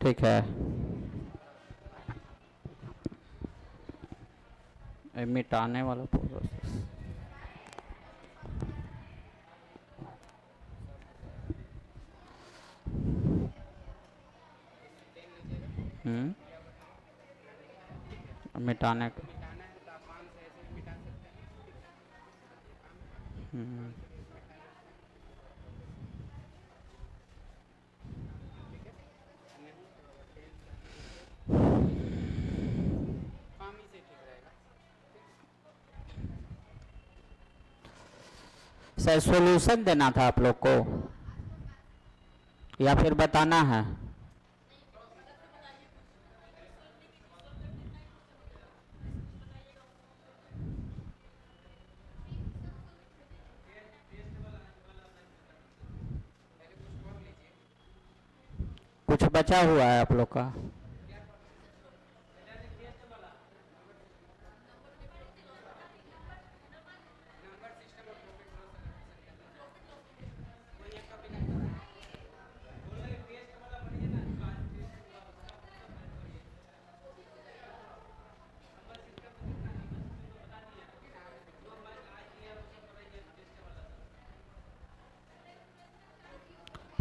ठीक है, मिटाने वाला प्रोसेस। मिटाने का। सर सॉल्यूशन देना था आप लोग को या फिर बताना है? कुछ बचा हुआ है आप लोग का?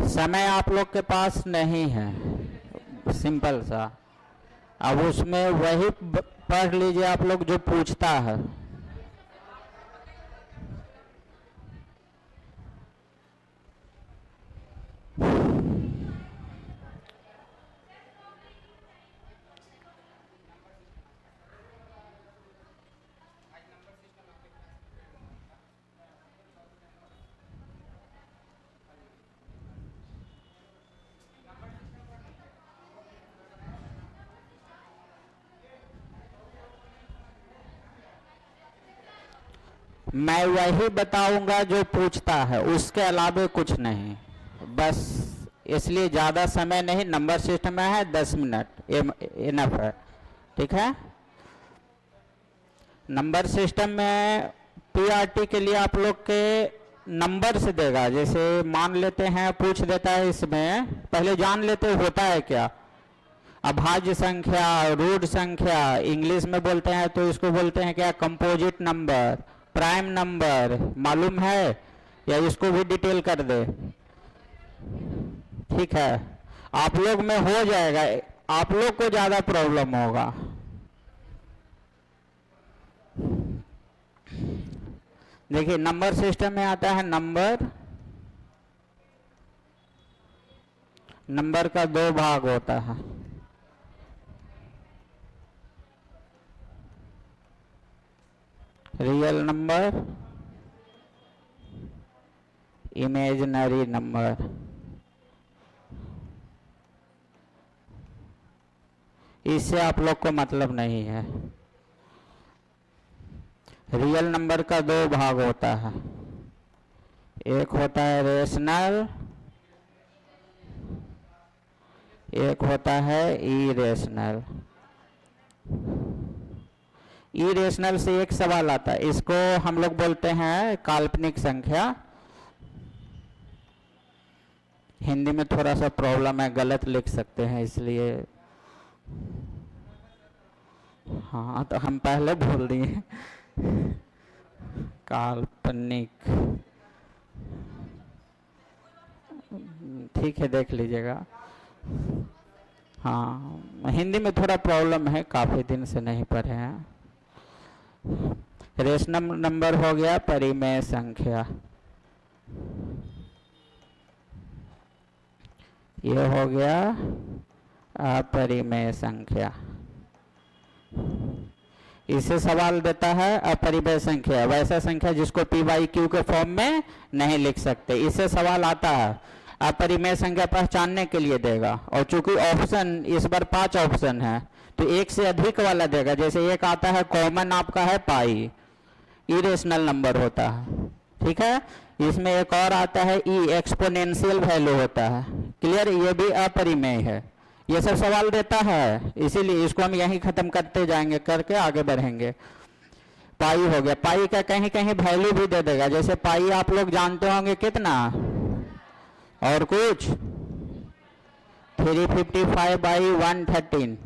समय आप लोग के पास नहीं है, सिंपल सा। अब उसमें वही पढ़ लीजिए आप लोग जो पूछता है। मैं वही बताऊंगा जो पूछता है, उसके अलावा कुछ नहीं। बस इसलिए ज़्यादा समय नहीं, नंबर सिस्टम में है 10 मिनट इनफ है। ठीक है, नंबर सिस्टम में पीआरटी के लिए आप लोग के नंबर से देगा। जैसे मान लेते हैं पूछ देता है, इसमें पहले जान लेते होता है क्या। अभाज्य संख्या, रूट संख्या, इंग्लिश में बोलते हैं तो इसको बोलते हैं क्या, कंपोजिट नंबर, प्राइम नंबर, मालूम है या इसको भी डिटेल कर दे? ठीक है, आप लोग में हो जाएगा, आप लोग को ज्यादा प्रॉब्लम होगा। देखिए नंबर सिस्टम में आता है नंबर, नंबर का दो भाग होता है। Real number, imaginary number. इससे आप लोग को मतलब नहीं है। रियल नंबर का दो भाग होता है, एक होता है रेशनल, एक होता है इरेशनल। इरेशनल से एक सवाल आता है, इसको हम लोग बोलते हैं काल्पनिक संख्या। हिंदी में थोड़ा सा प्रॉब्लम है, गलत लिख सकते हैं इसलिए। हाँ तो हम पहले बोल दिए काल्पनिक। ठीक है, देख लीजिएगा। हाँ हिंदी में थोड़ा प्रॉब्लम है, काफ़ी दिन से नहीं पढ़े हैं। रेशनल नंबर हो गया परिमेय संख्या, ये हो गया अपरिमेय संख्या। इसे सवाल देता है अपरिमेय संख्या, वैसा संख्या जिसको पी बाई क्यू के फॉर्म में नहीं लिख सकते, इससे सवाल आता है। अपरिमेय संख्या पहचानने के लिए देगा, और चूंकि ऑप्शन इस बार 5 ऑप्शन है तो एक से अधिक वाला देगा। जैसे एक आता है कॉमन, आपका है पाई, इरेशनल नंबर होता है। ठीक है, इसमें एक और आता है ई, एक्सपोनेंशियल वैल्यू होता है। क्लियर, ये भी अपरिमेय है। ये सब सवाल देता है, इसीलिए इसको हम यहीं खत्म करते जाएंगे, करके आगे बढ़ेंगे। पाई हो गया, पाई का कहीं कहीं वैल्यू भी दे देगा। जैसे पाई आप लोग जानते होंगे कितना, और कुछ 355/113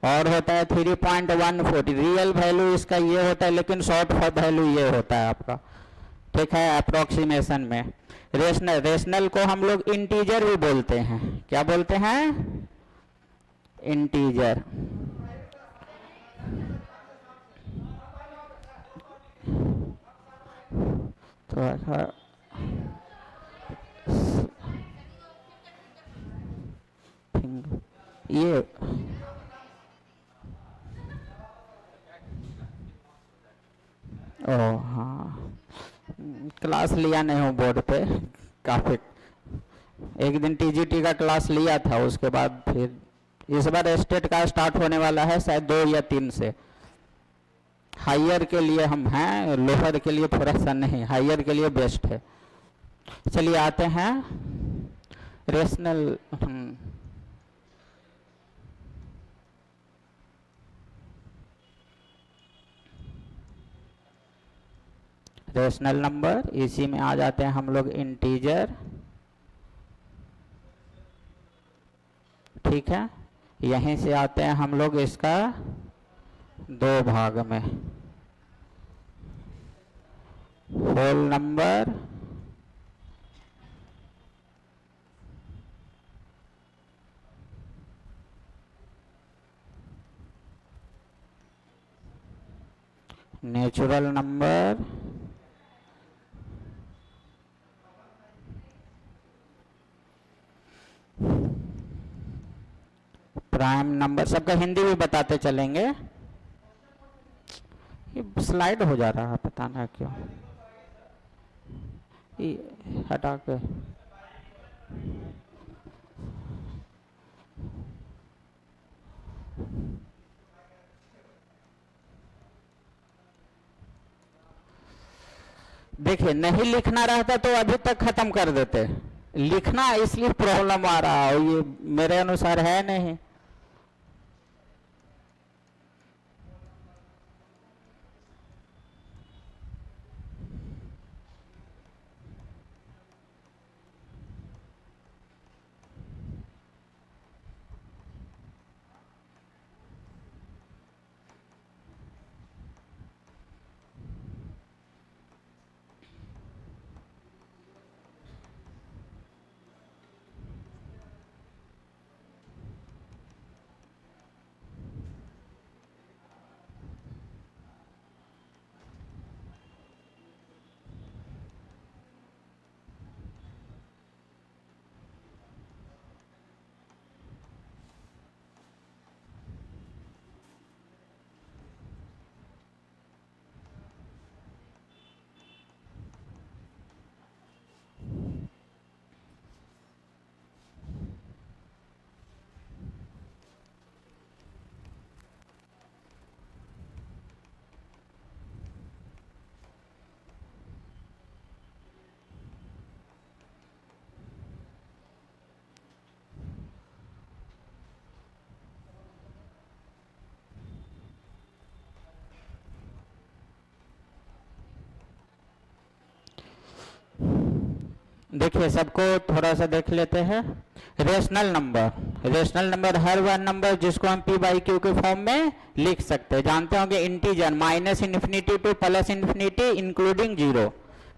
और होता है 3.14। रियल वैल्यू इसका ये होता है, लेकिन शॉर्ट वैल्यू ये होता है आपका, ठीक है, अप्रोक्सीमेशन में। रेशनल को हम लोग इंटीजर भी बोलते हैं। क्या बोलते हैं? इंटीजर। तो ये ओ हाँ, क्लास लिया नहीं हूँ बोर्ड पे काफी। एक दिन टीजीटी का क्लास लिया था, उसके बाद फिर इस बार स्टेट का स्टार्ट होने वाला है शायद 2 या 3 से। हायर के लिए हम हैं, लोअर के लिए थोड़ा सा नहीं, हायर के लिए बेस्ट है। चलिए आते हैं रेशनल। रेशनल नंबर, इसी में आ जाते हैं हम लोग इंटीजर, ठीक है। यहीं से आते हैं हम लोग इसका 2 भाग में, whole number natural number prime number. सबका हिंदी भी बताते चलेंगे। ये स्लाइड हो जा रहा है, पता ना क्यों, ये हटा के। देखिए, नहीं लिखना रहता तो अभी तक खत्म कर देते, लिखना इसलिए प्रॉब्लम आ रहा है, ये मेरे अनुसार है नहीं। देखिए, सबको थोड़ा सा देख लेते हैं। रेशनल नंबर हर वह नंबर जिसको हम पी बाई क्यू के फॉर्म में लिख सकते हैं। जानते होंगे integer -infinity to +infinity including 0,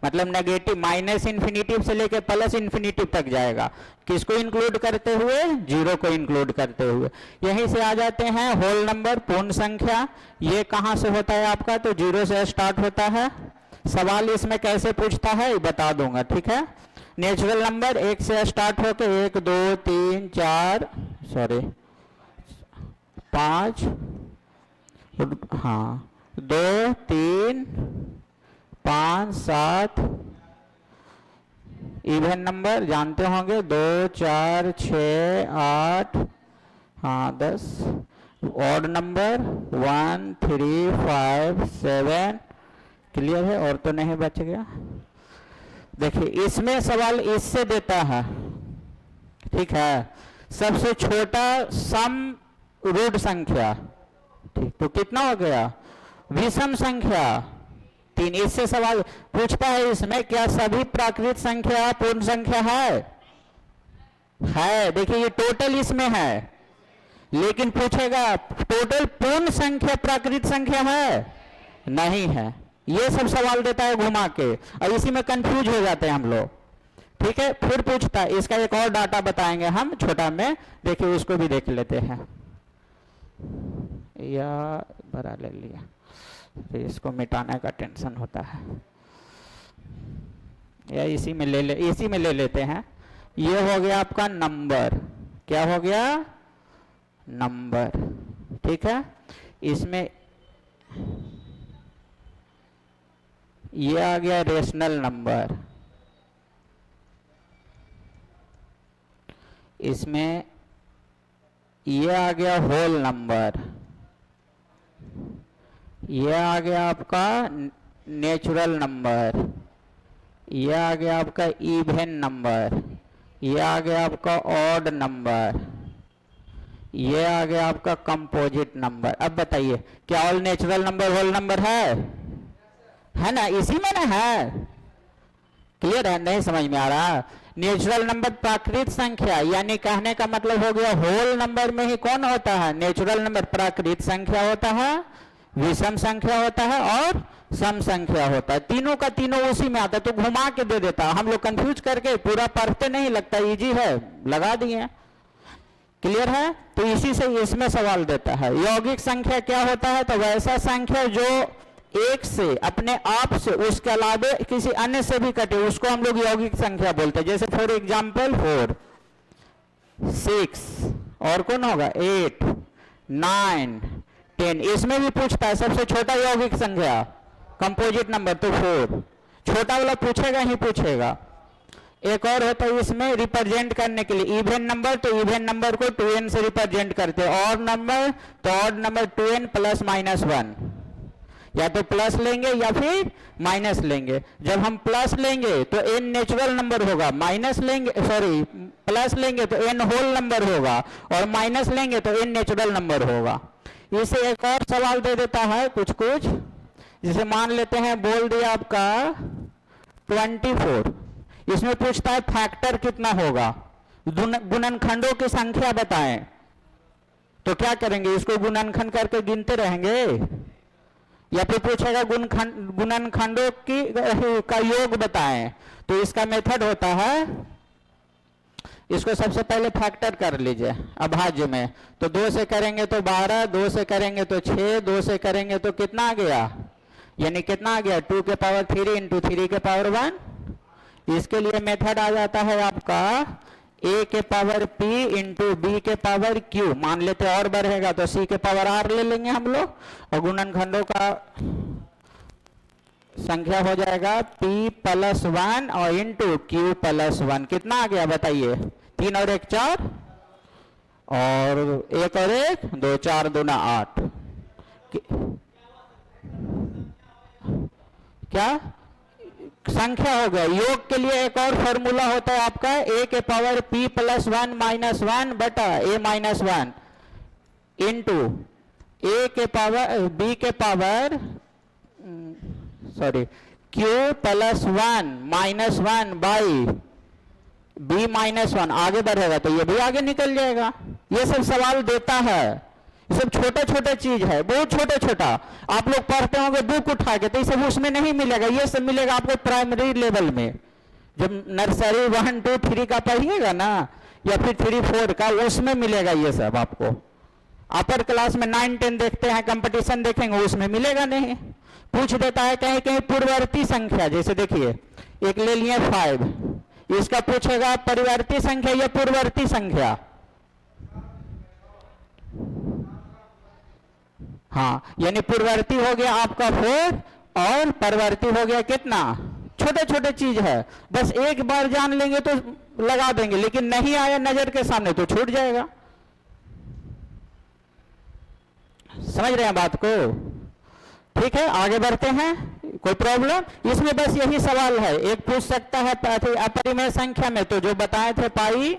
मतलब नेगेटिव -इन्फिनिटी से लेकर +इन्फिनिटी तक जाएगा। किसको इंक्लूड करते हुए? 0 को इंक्लूड करते हुए। यहीं से आ जाते हैं होल नंबर, पूर्ण संख्या। ये कहाँ से होता है आपका? तो 0 से स्टार्ट होता है। सवाल इसमें कैसे पूछता है बता दूंगा, ठीक है। नेचुरल नंबर 1 से स्टार्ट होकर 1 2 3 4 5, हाँ 2 3 5 7। इवन नंबर जानते होंगे 2 4 6 8, हाँ 10। Odd number 1 3 5 7। क्लियर है? और तो नहीं बच गया। देखिए, इसमें सवाल इससे देता है, ठीक है, सबसे छोटा सम रूट संख्या, ठीक, तो कितना हो गया? विषम संख्या 3। इससे सवाल पूछता है इसमें, क्या सभी प्राकृत संख्या पूर्ण संख्या है? है, देखिए ये टोटल इसमें है, लेकिन पूछेगा टोटल पूर्ण संख्या प्राकृत संख्या है, नहीं है। ये सब सवाल देता है घुमा के, और इसी में कंफ्यूज हो जाते हैं हम लोग। ठीक है, फिर पूछता है, इसका एक और डाटा बताएंगे हम छोटा में, देखिए उसको भी देख लेते हैं। या बड़ा ले लिया, तो इसको मिटाने का टेंशन होता है, या इसी में ले लेते हैं। ये हो गया आपका नंबर, क्या हो गया, नंबर। ठीक है, इसमें ये आ गया रेशनल नंबर, इसमें ये आ गया होल नंबर, ये आ गया आपका नेचुरल नंबर, ये आ गया आपका इवन नंबर, ये आ गया आपका ऑड नंबर, ये आ गया आपका कंपोजिट नंबर। अब बताइए क्या all natural number whole number है ना, इसी में ना है। क्लियर है, नहीं समझ में आ रहा? नेचुरल नंबर प्राकृत संख्या, यानी कहने का मतलब हो गया होल नंबर में ही कौन होता है, नेचुरल नंबर प्राकृत संख्या होता है, विषम संख्या होता है और सम संख्या होता है। तीनों का तीनों उसी में आता है, तो घुमा के दे देता। हम लोग कंफ्यूज करके पूरा पढ़ते नहीं, लगता इजी है, लगा दिए। क्लियर है, तो इसी से इसमें सवाल देता है। यौगिक संख्या क्या होता है, तो वैसा संख्या जो एक से अपने आप से उसके अलावा किसी अन्य से भी कटे, उसको हम लोग यौगिक संख्या बोलते हैं। जैसे फॉर एग्जाम्पल 4, 6 और कौन होगा 8, 9, 10। इसमें भी पूछता है सबसे छोटा यौगिक संख्या कंपोजिट नंबर, तो 4 छोटा वाला पूछेगा ही पूछेगा। एक और होता है इसमें रिप्रेजेंट करने के लिए इवन नंबर, तो इवन नंबर को 2n से रिप्रेजेंट करते हैं। ऑड नंबर तो odd number 2n plus minus 1, या तो प्लस लेंगे या फिर माइनस लेंगे। जब हम प्लस लेंगे तो n नेचुरल नंबर होगा, माइनस लेंगे प्लस लेंगे तो n होल नंबर होगा, और माइनस लेंगे तो n नेचुरल नंबर होगा। इसे एक और सवाल दे देता है कुछ कुछ, जिसे मान लेते हैं बोल दिया आपका 24, इसमें पूछता है फैक्टर कितना होगा, गुणनखंडों की संख्या बताएं। तो क्या करेंगे, इसको गुणनखंड करके गिनते रहेंगे, या फिर पूछेगा गुणनखंडों की का योग बताएं। तो इसका मेथड होता है, इसको सबसे पहले फैक्टर कर लीजिए अभाज्य में। तो 2 से करेंगे तो 12, 2 से करेंगे तो 6, 2 से करेंगे तो कितना आ गया, यानी कितना आ गया 2 के पावर 3 इंटू 3 के पावर 1। इसके लिए मेथड आ जाता है आपका a के पावर p इंटू बी के पावर q। मान लेते और बढ़ेगा तो c के पावर r ले लेंगे हम लोग, और गुणनखंडों का संख्या हो जाएगा p प्लस 1 और इंटू q प्लस 1। कितना आ गया बताइए, 3 और 1 4, और 1 और 1 2, 4 दूना 8। क्या संख्या हो गया। योग के लिए एक और फॉर्मूला होता है आपका a के पावर p प्लस 1 माइनस 1 बटा a माइनस 1 इंटू a के पावर b के power q plus 1 minus 1 by b minus 1। आगे बढ़ेगा तो ये भी आगे निकल जाएगा। ये सब सवाल देता है, ये सब छोटा छोटा चीज है, बहुत छोटा छोटा। आप लोग पढ़ते होंगे बुक उठा के, तो ये सब उसमें नहीं मिलेगा, ये सब मिलेगा आपको प्राइमरी लेवल में। जब नर्सरी 1, 2, 3 का पढ़िएगा ना, या फिर 3, 4 का, उसमें मिलेगा ये सब आपको। अपर क्लास में 9, 10 देखते हैं, कंपटीशन देखेंगे, उसमें मिलेगा नहीं। पूछ देता है कहीं कहीं पूर्ववर्ती संख्या, जैसे देखिए एक ले लिए 5, इसका पूछेगा परिवर्ती संख्या या पूर्ववर्ती संख्या। हाँ, यानी पूर्ववर्ती हो गया आपका 4 और परवर्ती हो गया कितना, छोटे छोटे चीज है, बस एक बार जान लेंगे तो लगा देंगे, लेकिन नहीं आया नजर के सामने तो छूट जाएगा। समझ रहे हैं बात को? ठीक है, आगे बढ़ते हैं। कोई प्रॉब्लम इसमें? बस यही सवाल है। एक पूछ सकता है अपरिमेय संख्या में, तो जो बताए थे पाई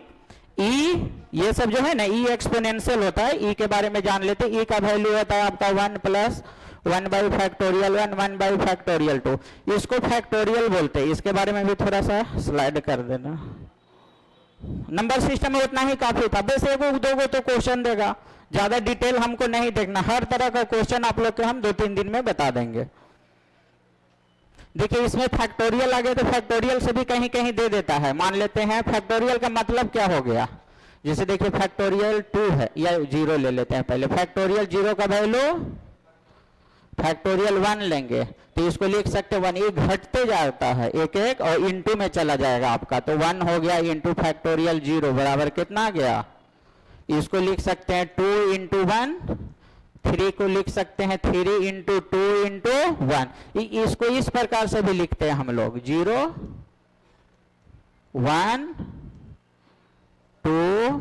ई, ये सब जो है ना, ई एक्सपोनेंशियल होता है, ई के बारे में जान लेते। ई का वैल्यू होता है आपका 1 plus 1 by factorial 1, 1 by factorial 2। इसको फैक्टोरियल बोलते हैं। इसके बारे में भी थोड़ा सा स्लाइड कर देना। नंबर सिस्टम में उतना ही काफी था, बस एक दो गो तो क्वेश्चन देगा, ज्यादा डिटेल हमको नहीं देखना, हर तरह का क्वेश्चन आप लोग के हम 2-3 दिन में बता देंगे। देखिए इसमें फैक्टोरियल आ गया तो फैक्टोरियल से भी कहीं कहीं दे देता है, मान लेते हैं फैक्टोरियल का मतलब क्या हो गया, जैसे देखिए फैक्टोरियल 2 है या 0 ले लेते हैं पहले, फैक्टोरियल 0 का वैल्यू फैक्टोरियल 1 लेंगे तो इसको लिख सकते 1, ये घटते जाता है एक एक और इनटू में चला जाएगा आपका, तो 1 हो गया इंटू फैक्टोरियल 0 बराबर कितना आ गया, इसको लिख सकते हैं 2 इंटू 1, 3 को लिख सकते हैं 3 इंटू 2 इंटू 1, इसको इस प्रकार से भी लिखते हैं हम लोग 0 1 2,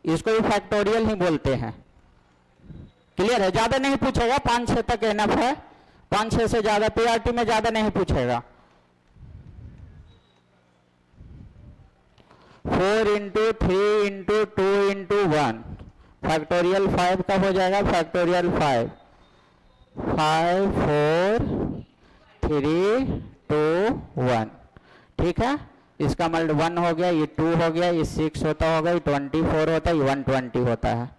इसको भी फैक्टोरियल ही बोलते हैं। क्लियर है, ज्यादा नहीं पूछेगा, 5-6 तक एनफ है, 5-6 से ज्यादा पीआरटी में ज्यादा नहीं पूछेगा। 4 इंटू 3 इंटू 2 इंटू 1, फैक्टोरियल 5 का हो जाएगा, फैक्टोरियल 5 4 3 2 1, ठीक है, इसका मतलब 1 हो गया, ये 2 हो गया, ये 6 होता होगा, ये 24 होता है, ये 120 होता है,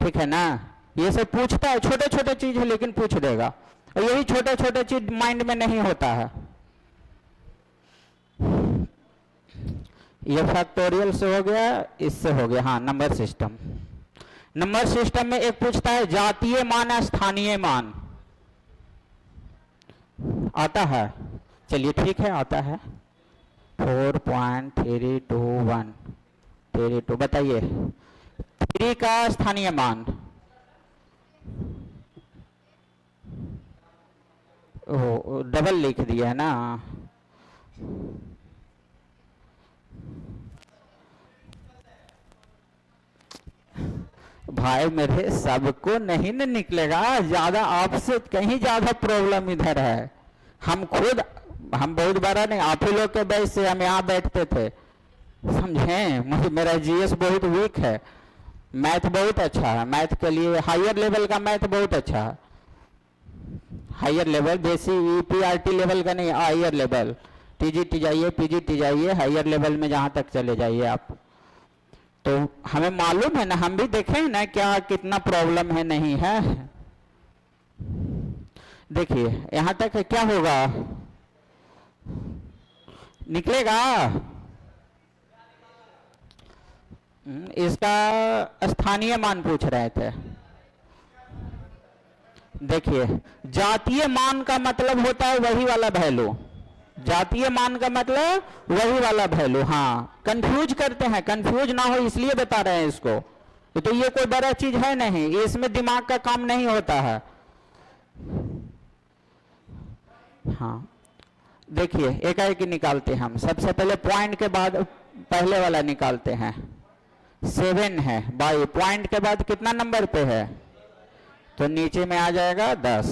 ठीक है ना। ये सब पूछता है, छोटे छोटे चीज है लेकिन पूछ देगा, और यही छोटे छोटे चीज माइंड में नहीं होता है। ये फैक्टोरियल से हो गया, इससे हो गया, हाँ नंबर सिस्टम। नंबर सिस्टम में एक पूछता है जातीय मान या स्थानीय मान, आता है, चलिए ठीक है आता है, 4.321 32, बताइए 3 का स्थानीय मान, ओ डबल लिख दिया है ना, भाई मेरे सबको नहीं न निकलेगा, ज्यादा आपसे कहीं ज्यादा प्रॉब्लम इधर है, हम खुद हम बहुत बड़ा नहीं, आप ही लोग के बैच से हम यहाँ बैठते थे, समझे, मेरा जीएस बहुत वीक है, मैथ बहुत अच्छा है, मैथ के लिए हायर लेवल का मैथ बहुत अच्छा है, higher level, basic PRT level का नहीं, हायर लेवल, टीजीटी जाइए, पीजीटी जाइए, हायर लेवल में जहां तक चले जाइए आप, तो हमें मालूम है ना, हम भी देखें ना क्या कितना प्रॉब्लम है नहीं है। देखिए यहां तक है, क्या होगा, निकलेगा, इसका स्थानीय मान पूछ रहे थे। देखिए जातीय मान का मतलब होता है वही वाला वैल्यू, जातीय मान का मतलब वही वाला वैल्यू, हाँ कंफ्यूज करते हैं, कंफ्यूज ना हो इसलिए बता रहे हैं इसको, तो ये कोई बड़ा चीज है नहीं, इसमें दिमाग का काम नहीं होता है। हाँ देखिए एक निकालते हैं हम, सबसे पहले पॉइंट के बाद पहले वाला निकालते हैं, 7 है बाई, पॉइंट के बाद कितना नंबर पे है, तो नीचे में आ जाएगा 10,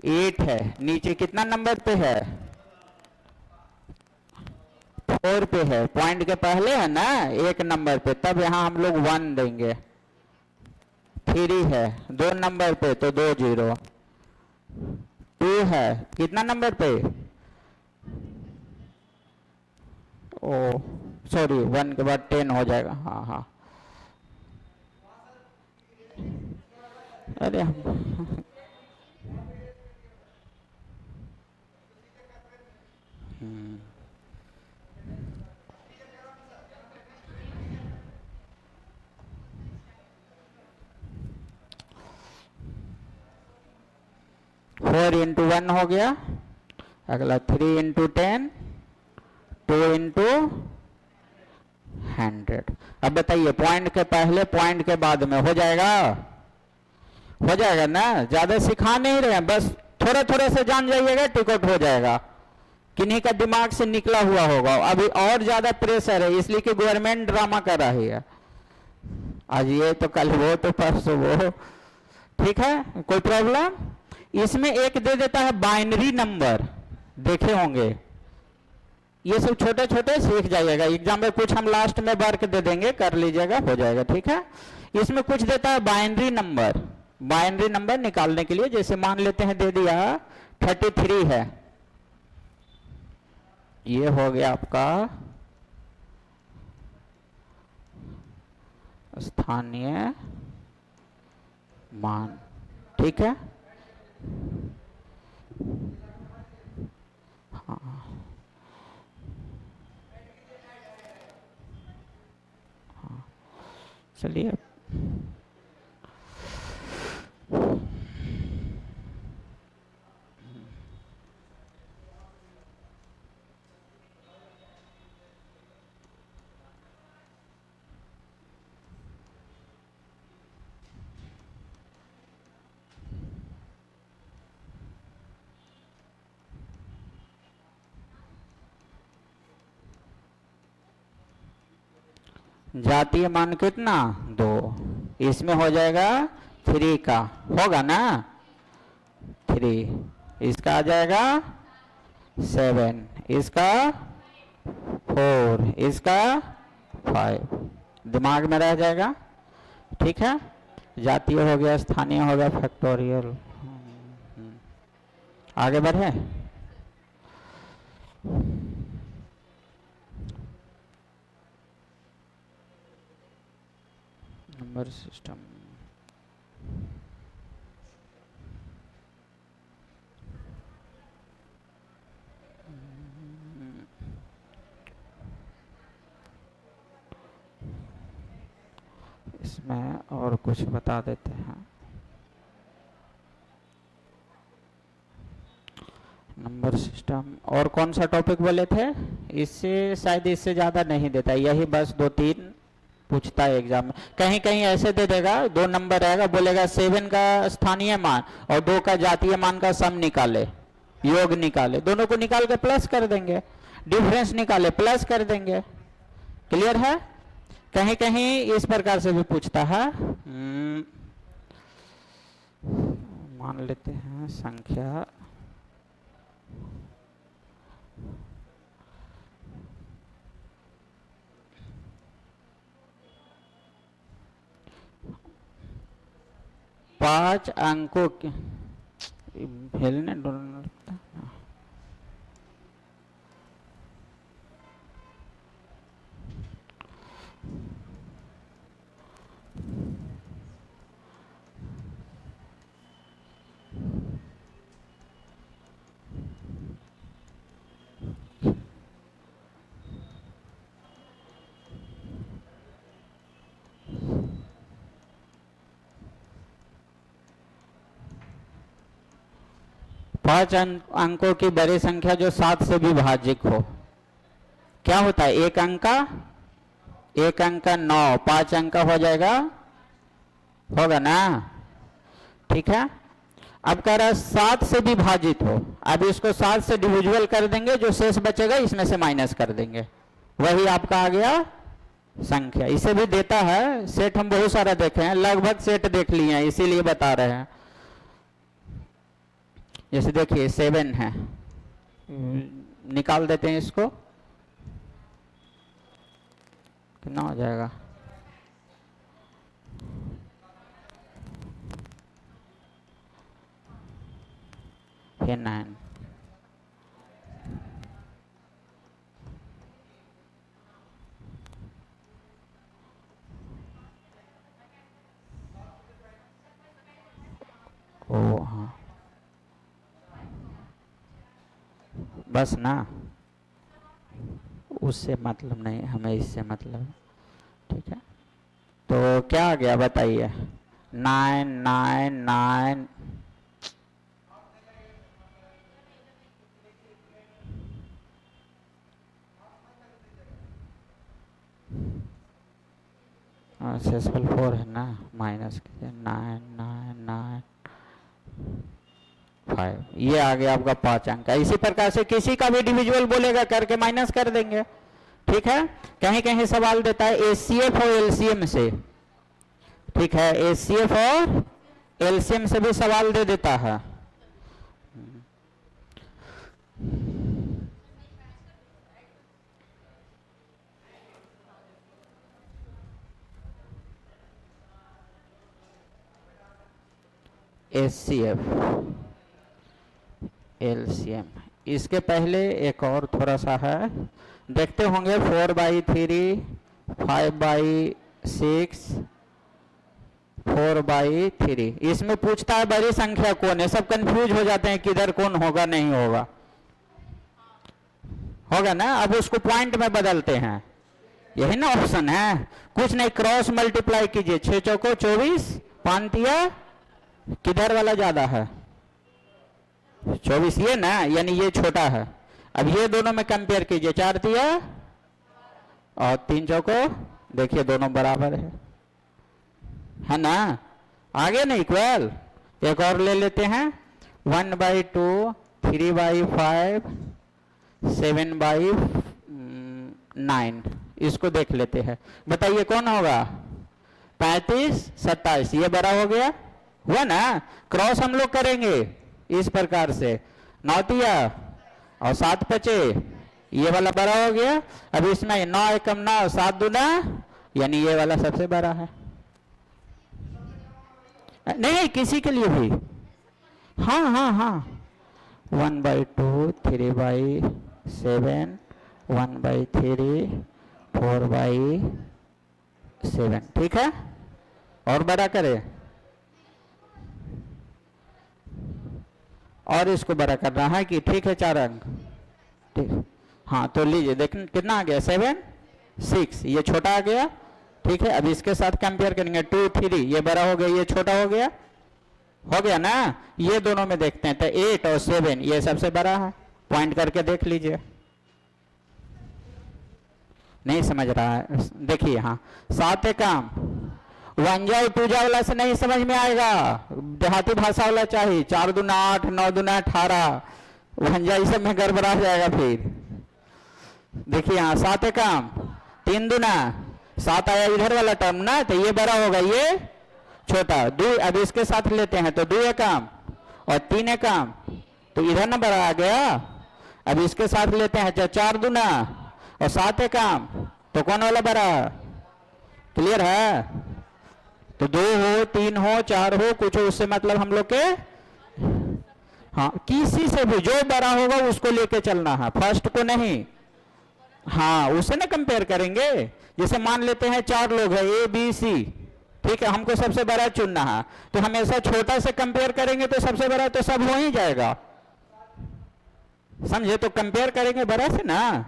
8 है, नीचे कितना नंबर पे है, 4 पे है, पॉइंट के पहले है ना 1 नंबर पे, तब यहां हम लोग 1 देंगे, 3 है 2 नंबर पे तो 2 0, 2 है कितना नंबर पे, ओ सॉरी 1 के बाद 10 हो जाएगा, हाँ हाँ, अरे 4 इंटू 1 हो गया, अगला 3 इंटू 10, 2 इंटू 100। अब बताइए पॉइंट के पहले पॉइंट के बाद में हो जाएगा, हो जाएगा ना, ज्यादा सिखा नहीं रहे हैं, बस थोड़ा थोड़ा से जान जाइएगा, टिकट हो जाएगा, किन्हीं का दिमाग से निकला हुआ होगा, अभी और ज्यादा प्रेशर है इसलिए कि गवर्नमेंट ड्रामा कर रही है, आज ये तो कल वो तो परसों वो, ठीक है कोई प्रॉब्लम। इसमें एक दे देता है बाइनरी नंबर, देखे होंगे, ये सब छोटे छोटे सीख जाइएगा, एग्जाम में कुछ हम लास्ट में वर्क दे देंगे, कर लीजिएगा, हो जाएगा, ठीक है। इसमें कुछ देता है बाइनरी नंबर, बाइनरी नंबर निकालने के लिए, जैसे मान लेते हैं दे दिया 33 है, ये हो गया आपका स्थानीय मान, ठीक है। हाँ चलिए, जातीय मान कितना 2, इसमें हो जाएगा 3 का, होगा ना 3, इसका आ जाएगा 7, इसका 4, इसका 5, दिमाग में रह जाएगा, ठीक है। जातीय हो गया, स्थानीय हो गया, फैक्टोरियल। आगे बढ़े। नंबर सिस्टम, इसमें और कुछ बता देते हैं। नंबर सिस्टम और कौन सा टॉपिक बोले थे, इससे शायद इससे ज़्यादा नहीं देता, यही बस 2-3 पूछता है एग्जाम में। कहीं कहीं ऐसे दे देगा, 2 नंबर रहेगा, बोलेगा 7 का स्थानीय मान और 2 का जातीय मान का सम निकाले, योग निकाले, दोनों को निकाल के प्लस कर देंगे, डिफरेंस निकाले प्लस कर देंगे। क्लियर है। कहीं कहीं इस प्रकार से भी पूछता है। मान लेते हैं संख्या पांच अंकों के, हिलने डुलने लगता है। 5 अंकों की बड़ी संख्या जो 7 से भी भाज्य हो, क्या होता है, एक अंक का 9, 5 अंक का हो जाएगा, होगा ना, ठीक है। अब कह रहा है 7 से भी भाजित हो, अब इसको 7 से डिविजिबल कर देंगे, जो शेष बचेगा इसमें से माइनस कर देंगे, वही आपका आ गया संख्या। इसे भी देता है सेट, हम बहुत सारा देखे हैं, लगभग सेट देख लिए हैं, इसीलिए बता रहे हैं। जैसे देखिए 7 है, निकाल देते हैं इसको, कितना हो जाएगा, फिर 9, ओ हाँ बस ना, उससे मतलब नहीं, हमें इससे मतलब, ठीक है। तो क्या आ गया बताइए, 9 9 9, सेसफल 4 है ना, माइनस 9 9 9 5, ये आ गया आपका 5 अंक का। इसी प्रकार से किसी का भी डिविजुअल बोलेगा करके माइनस कर देंगे, ठीक है। कहीं कहीं सवाल देता है एचसीएफ और एलसीएम से, ठीक है, एचसीएफ और एलसीएम से भी सवाल दे देता है। एचसीएफ एलसीएम, इसके पहले एक और थोड़ा सा है, देखते होंगे 4/3, 5/3, 6 4/3। इसमें पूछता है बड़ी संख्या कौन है, सब कंफ्यूज हो जाते हैं किधर कौन होगा नहीं होगा, होगा ना। अब उसको पॉइंट में बदलते हैं, यही ना ऑप्शन है, कुछ नहीं, क्रॉस मल्टीप्लाई कीजिए, 6 चौको 24, 5 तिया किधर वाला ज्यादा है, 24 ये ना, यानी ये छोटा है। अब ये दोनों में कंपेयर कीजिए, 4 तिया और 3 चौको, देखिए दोनों बराबर है ना, आगे ना इक्वल। एक और ले लेते हैं, 1/2, 3/5, 7/9, इसको देख लेते हैं, बताइए कौन होगा, 35, 27, ये बड़ा हो गया, हुआ ना। क्रॉस हम लोग करेंगे इस प्रकार से, 9 तिया और 7 पचे, ये वाला बड़ा हो गया। अब इसमें 9 एकम 9, 7 दूना, यानी ये वाला सबसे बड़ा है। नहीं किसी के लिए भी, हाँ हाँ हाँ, 1/2, 3/7, 1/3, 4/7, ठीक है। और बड़ा करे, और इसको बड़ा करना है कि ठीक है, 4 अंक, ठीक, हाँ तो लीजिए, देखें कितना आ गया, 7, 6, ये छोटा आ गया, ठीक है। अब इसके साथ कंपेयर करेंगे, 2, 3, ये बड़ा हो गया, ये छोटा हो गया ना। ये दोनों में देखते हैं तो 8 और 7 ये सबसे बड़ा है, पॉइंट करके देख लीजिए। नहीं समझ रहा है, देखिए, हाँ 7 एकम 1 जा 2 जा वाला से नहीं समझ में आएगा, देहाती भाषा वाला चाहिए, 4 दूना 8, 9 दूना 18, 1 जा सब में गड़बड़ा जाएगा फिर। देखिए यहाँ 7 एकम 3 दूना 7 आया इधर वाला टर्म ना, तो ये बड़ा होगा, ये छोटा, 2, अब इसके साथ लेते हैं तो 2 एकम और 3 एकम, तो इधर ना बड़ा आ गया। अब इसके साथ लेते हैं 4 दूना और 7 एकम, तो कौन वाला बड़ा, क्लियर है। तो 2 हो, 3 हो, 4 हो, कुछ हो, उससे मतलब हम लोग के, हाँ किसी से भी जो बड़ा होगा उसको लेके चलना है, फर्स्ट को नहीं, हाँ उससे ना कंपेयर करेंगे। जैसे मान लेते हैं 4 लोग हैं, ए बी सी, ठीक है, हमको सबसे बड़ा चुनना है, तो हमेशा छोटा से कंपेयर करेंगे तो सबसे बड़ा तो सब हो ही जाएगा, समझे। तो कंपेयर करेंगे बड़ा से ना,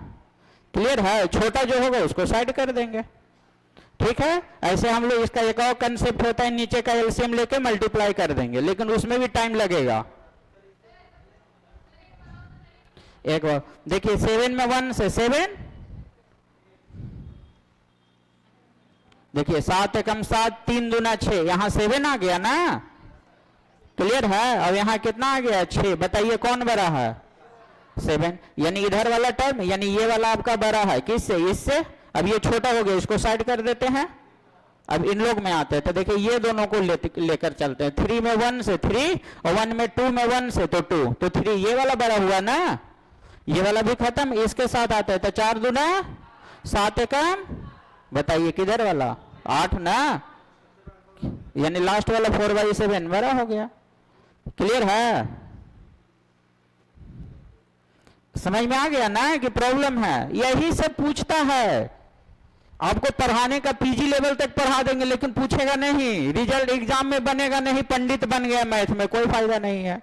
क्लियर है, छोटा जो होगा उसको साइड कर देंगे, ठीक है। ऐसे हम लोग, इसका एक और कंसेप्ट होता है, नीचे का एलसीएम लेके मल्टीप्लाई कर देंगे, लेकिन उसमें भी टाइम लगेगा। एक बार देखिए, 7 में 1 से 7, देखिए 7 एकम 7, 3 दूना 6, यहां 7 आ गया ना, क्लियर है। और यहां कितना आ गया, 6, बताइए कौन बड़ा है, 7, यानी इधर वाला टर्म, यानी ये वाला आपका बड़ा है, किससे, इससे। अब ये छोटा हो गया, इसको साइड कर देते हैं। अब इन लोग में आते हैं, तो देखिए ये दोनों को लेकर चलते हैं, 3 में 1 से 3 और 1 में 2 में 1 से तो 2, तो 3 ये वाला बड़ा हुआ ना, ये वाला भी खत्म, इसके साथ आता है तो 4 दूना 7 एकम, बताइए किधर वाला, 8 ना, यानी लास्ट वाला 4/7 बड़ा हो गया, क्लियर है, समझ में आ गया ना कि प्रॉब्लम है। यही सब पूछता है, आपको पढ़ाने का पीजी लेवल तक पढ़ा देंगे, लेकिन पूछेगा नहीं, रिजल्ट एग्जाम में बनेगा नहीं, पंडित बन गया मैथ में, कोई फायदा नहीं है,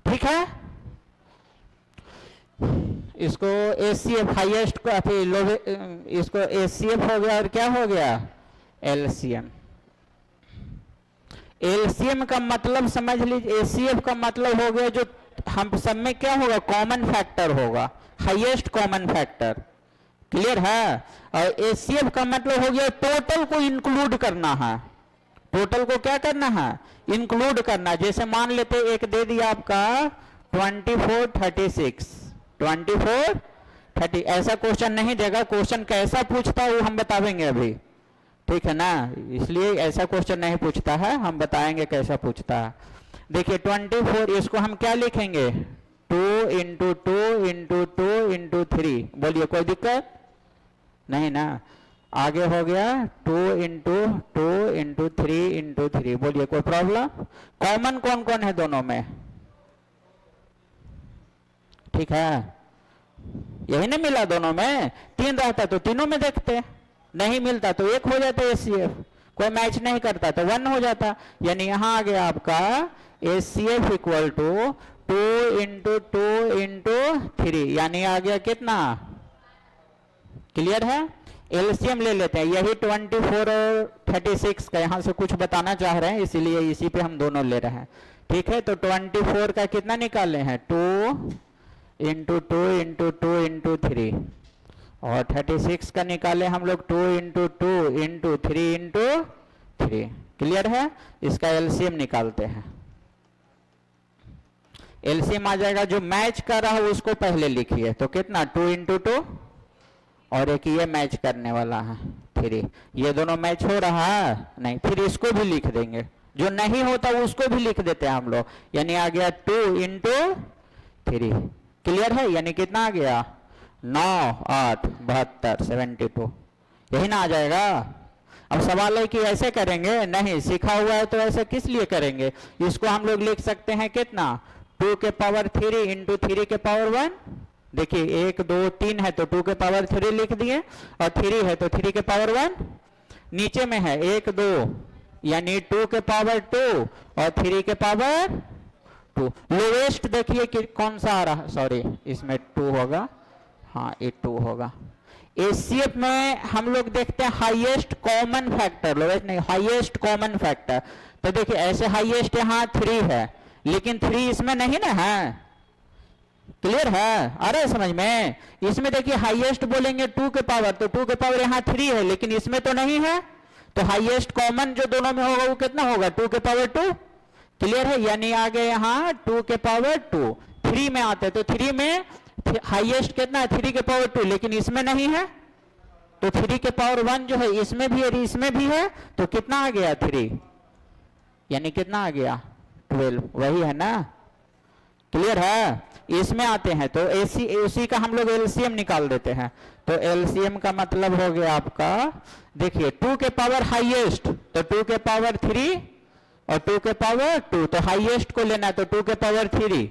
ठीक है। इसको एचसीएफ हाईएस्ट को, इसको एचसीएफ हो गया, और क्या हो गया, एलसीएम। एलसीएम का मतलब समझ लीजिए, एचसीएफ का मतलब हो गया जो हम सब में क्या होगा, कॉमन फैक्टर होगा, हाईएस्ट कॉमन फैक्टर, क्लियर है। और एचसीएफ का मतलब हो गया टोटल को इंक्लूड करना है, टोटल को क्या करना है, इंक्लूड करना। जैसे मान लेते एक दे दिया आपका 24, 36, 24, 30, ऐसा क्वेश्चन नहीं देगा, क्वेश्चन कैसा पूछता है वो हम बताएंगे अभी, ठीक है ना, इसलिए ऐसा क्वेश्चन नहीं पूछता है, हम बताएंगे कैसा पूछता है। देखिए 24, इसको हम क्या लिखेंगे, 2 × 2 × 2 × 3, बोलिए कोई दिक्कत नहीं ना। आगे हो गया 2 × 2 × 3 × 3, बोलिए कोई प्रॉब्लम। कॉमन कौन कौन है दोनों में, ठीक है, यही ना मिला दोनों में, 3 रहता तो तीनों में देखते, नहीं मिलता तो 1 हो जाता HCF, कोई मैच नहीं करता तो 1 हो जाता। यानी यहां आ गया आपका HCF equal to 2 into 2 into 3, यानी आ गया कितना, क्लियर है। एलसीएम ले लेते हैं, यही 24 और 36 का यहां से कुछ बताना चाह रहे हैं, इसीलिए इसी पे हम दोनों ले रहे हैं, ठीक है। तो 24 का कितना निकाले हैं, 2 इंटू 2 इंटू 2 इंटू 3, और 36 का निकाले हम लोग 2 इंटू 2 इंटू 3 इंटू 3, क्लियर है। इसका एलसीएम निकालते हैं, एलसीएम आ जाएगा, जो मैच कर रहा है उसको पहले लिखिए, तो कितना 2 इंटू 2, और एक ये मैच करने वाला है 3, ये दोनों मैच हो रहा है नहीं, फिर इसको भी लिख देंगे, जो नहीं होता उसको भी लिख देते हैं हम लोग, यानी आ गया 2 इंटू 3, क्लियर है। यानी कितना आ गया 9 8 72 72, यही ना आ जाएगा। अब सवाल है कि ऐसे करेंगे, नहीं सीखा हुआ है तो ऐसे किस लिए करेंगे, इसको हम लोग लिख सकते हैं कितना 2 के पावर 3 इंटू 3 के पावर 1, देखिए 1 2 3 है तो 2 के पावर 3 लिख दिए, और 3 है तो 3 के पावर 1, नीचे में है 1 2, यानी 2 के पावर 2 और 3 के पावर 2। लोवेस्ट देखिए कि कौन सा आ रहा, सॉरी इसमें 2 होगा, हाँ ये 2 होगा। एचसीएफ में हम लोग देखते हैं हाईएस्ट कॉमन फैक्टर, लोवेस्ट नहीं हाईएस्ट कॉमन फैक्टर, तो देखिए ऐसे हाईएस्ट यहाँ 3 है, लेकिन 3 इसमें नहीं ना है, क्लियर है, अरे समझ में। इसमें देखिए हाईएस्ट बोलेंगे 2 के पावर, तो 2 के पावर यहाँ 3 है, लेकिन इसमें तो नहीं है, तो हाईएस्ट कॉमन जो दोनों में होगा वो कितना होगा 2 के पावर 2, क्लियर है। यानी आ गए यहाँ 2 के पावर 2, 3 में आते तो 3 में हाईएस्ट कितना है 3 के पावर 2, लेकिन इसमें नहीं है, तो 3 के पावर 1 जो है इसमें भी है इसमें भी है, तो कितना आ गया 3, यानी कितना आ गया 12, वही है ना, क्लियर है। इसमें आते हैं तो उसी का हम लोग एलसीएम निकाल देते हैं, तो एलसीएम का मतलब हो गया आपका, देखिए 2 के पावर हाईएस्ट तो 2 के पावर 3 और 2 के पावर 2, तो हाईएस्ट को लेना है तो 2 के पावर 3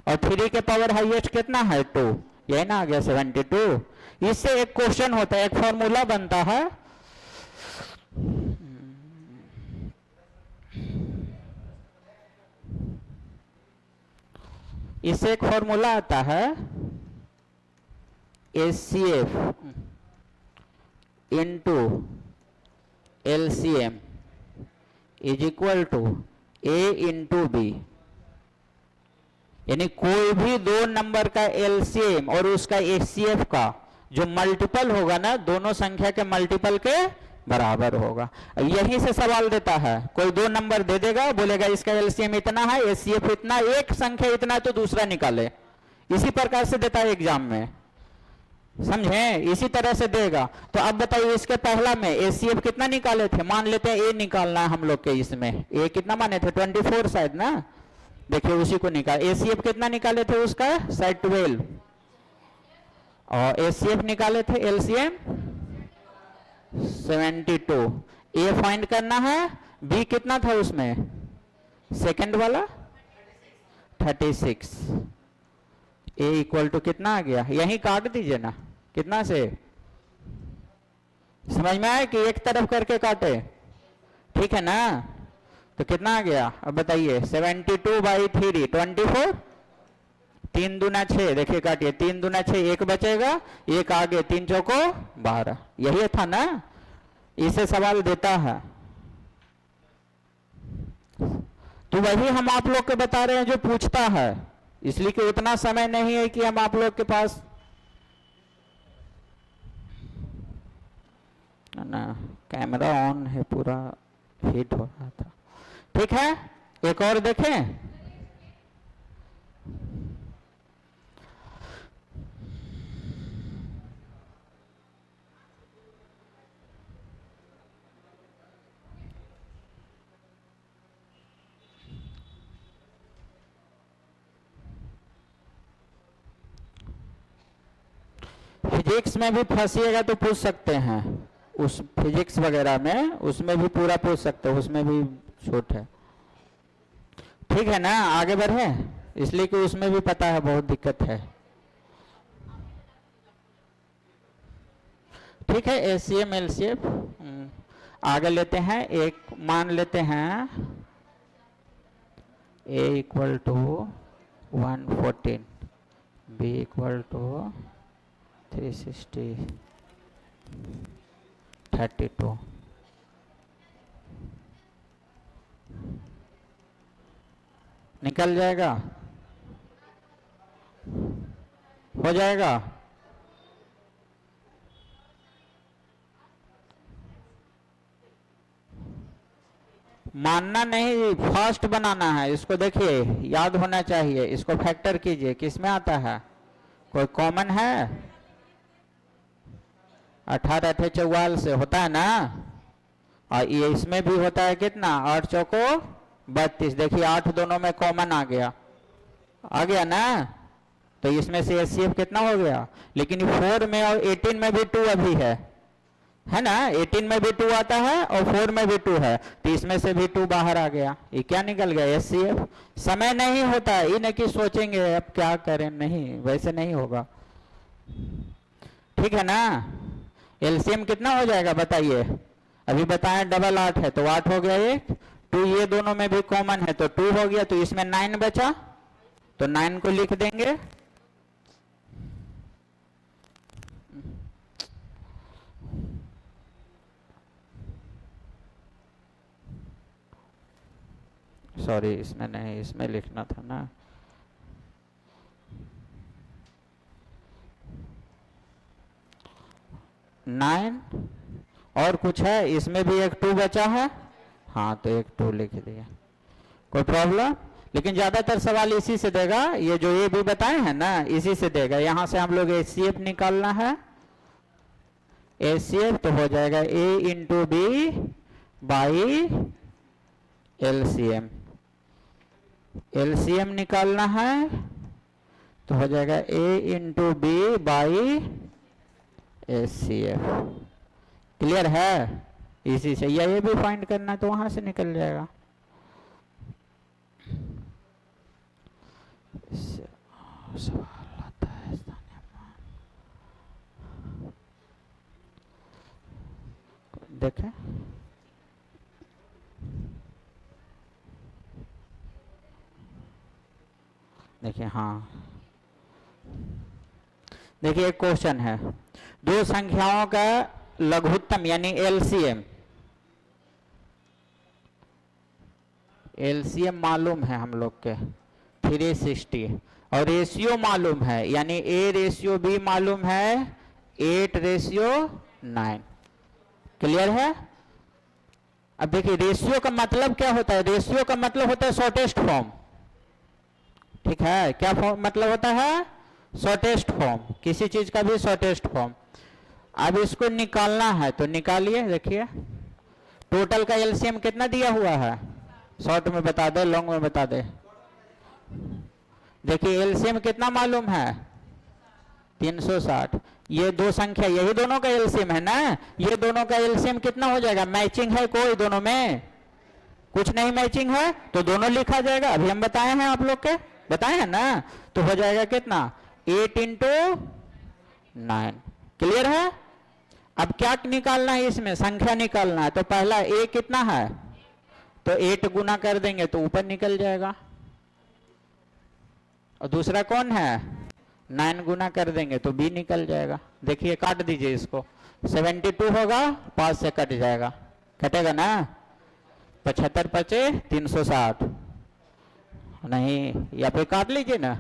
और 3 के पावर हाईएस्ट कितना है 2, यही ना आ गया 72। इससे एक क्वेश्चन होता है, एक फॉर्मूला बनता है, इससे एक फॉर्मूला आता है HCF into LCM is equal to A into B, यानी कोई भी 2 नंबर का LCM और उसका HCF का जो मल्टीपल होगा ना, दोनों संख्या के मल्टीपल के बराबर होगा। यहीं से सवाल देता है, कोई 2 नंबर दे देगा, बोलेगा इसका एलसीएम इतना है, एचसीएफ इतना, एक संख्या इतना तो दूसरा निकाले, इसी प्रकार से देता है एग्जाम में, समझे, इसी तरह से देगा। तो अब बताइए इसके पहला में एचसीएफ कितना निकाले थे, मान लेते हैं ए निकालना है हम लोग के, इसमें ए कितना माने थे 24 शायद ना, देखिए उसी को निकाल, एचसीएफ कितना निकाले थे उसका शायद 12, और एचसीएफ निकाले थे एलसीएम 72, ए फाइंड करना है, बी कितना था उसमें सेकंड वाला 36, ए इक्वल टू कितना आ गया, यही काट दीजिए ना, कितना से समझ में आया कि एक तरफ करके काटे, ठीक है ना, तो कितना आ गया अब बताइए 72/3 24, 3 दूना 6, देखिए काटिए 3 दूना 6, 1 बचेगा, 1 आगे 3 चौको 12, यही था ना, इसे सवाल देता है। तो वही हम आप लोग के बता रहे हैं जो पूछता है, इसलिए कि उतना समय नहीं है कि हम आप लोग के पास ना, कैमरा ऑन है पूरा हिट हो रहा था, ठीक है। एक और देखें, फिजिक्स में भी फंसिएगा तो पूछ सकते हैं, उस फिजिक्स वगैरह में उसमें भी पूरा पूछ सकते हैं, उसमें भी छूट है, ठीक है ना, आगे बढ़े, इसलिए कि उसमें भी पता है बहुत दिक्कत है। ठीक है, एचसीएम एलसीएफ। आगे लेते हैं, एक मान लेते हैं a equal to 114, b equal to 360 32। निकल जाएगा, हो जाएगा। मानना नहीं, फास्ट बनाना है इसको। देखिए याद होना चाहिए, इसको फैक्टर कीजिए, किस में आता है, कोई कॉमन है, 18 अठे 44 से होता है ना, और ये इसमें भी होता है कितना, 8 चौको 32। देखिए 8 दोनों में कॉमन आ गया ना, तो इसमें से एचसीएफ कितना हो गया। लेकिन 4 में और 18 में भी 2 अभी है ना, 18 में भी 2 आता है और 4 में भी 2 है, तो इसमें से भी 2 बाहर आ गया। ये क्या निकल गया, एचसीएफ। समय नहीं होता है, ये नहीं कि सोचेंगे अब क्या करें, नहीं, वैसे नहीं होगा। ठीक है ना। एलसीएम कितना हो जाएगा बताइए, अभी बताएं, डबल 8 है तो 8 हो गया, एक 2 ये दोनों में भी कॉमन है तो 2 हो गया, तो इसमें 9 बचा, तो 9 को लिख देंगे। सॉरी, इसमें नहीं, इसमें लिखना था ना। नाइन और कुछ है, इसमें भी एक 2 बचा है, हाँ तो एक 2 लिख दिया, कोई प्रॉब्लम। लेकिन ज्यादातर सवाल इसी से देगा, ये जो ये भी बताए हैं ना, इसी से देगा। यहां से हम लोग एचसीएफ निकालना है, एचसीएफ तो हो जाएगा a into B by LCM. LCM निकालना है तो हो जाएगा a into B by HCF. Clear है, इसी से, या ये भी फाइंड करना है तो वहां से निकल जाएगा। सवाल आता है, देखें, देखिए, हाँ देखिए, एक क्वेश्चन है, दो संख्याओं का लघुत्तम यानी एलसीएम, एलसीएम मालूम है हम लोग के 360, और रेशियो मालूम है, यानी ए रेशियो बी मालूम है 8:9। क्लियर है। अब देखिए रेशियो का मतलब क्या होता है, रेशियो का मतलब होता है शॉर्टेस्ट फॉर्म। ठीक है, क्या फॉर्म मतलब होता है, शॉर्टेस्ट फॉर्म, किसी चीज का भी शॉर्टेस्ट फॉर्म। अब इसको निकालना है तो निकालिए। देखिए टोटल का एलसीएम कितना दिया हुआ है, शॉर्ट में बता दे, लॉन्ग में बता दे। देखिए एलसीएम कितना मालूम है, 360। ये दो संख्या, यही दोनों का एलसीएम है ना, ये दोनों का एलसीएम कितना हो जाएगा, मैचिंग है कोई दोनों में, कुछ नहीं मैचिंग है तो दोनों लिखा जाएगा। अभी हम बताए हैं, आप लोग के बताए हैं ना, तो हो जाएगा कितना, 8 इंटू 9। क्लियर है। अब क्या निकालना है, इसमें संख्या निकालना है, तो पहला ए कितना है, तो 8 गुना कर देंगे तो ऊपर निकल जाएगा, और दूसरा कौन है, 9 गुना कर देंगे तो बी निकल जाएगा। देखिए काट दीजिए इसको, 72 होगा, 5 से कट जाएगा, कटेगा ना, 75 पचे 360, नहीं या फिर काट लीजिए ना,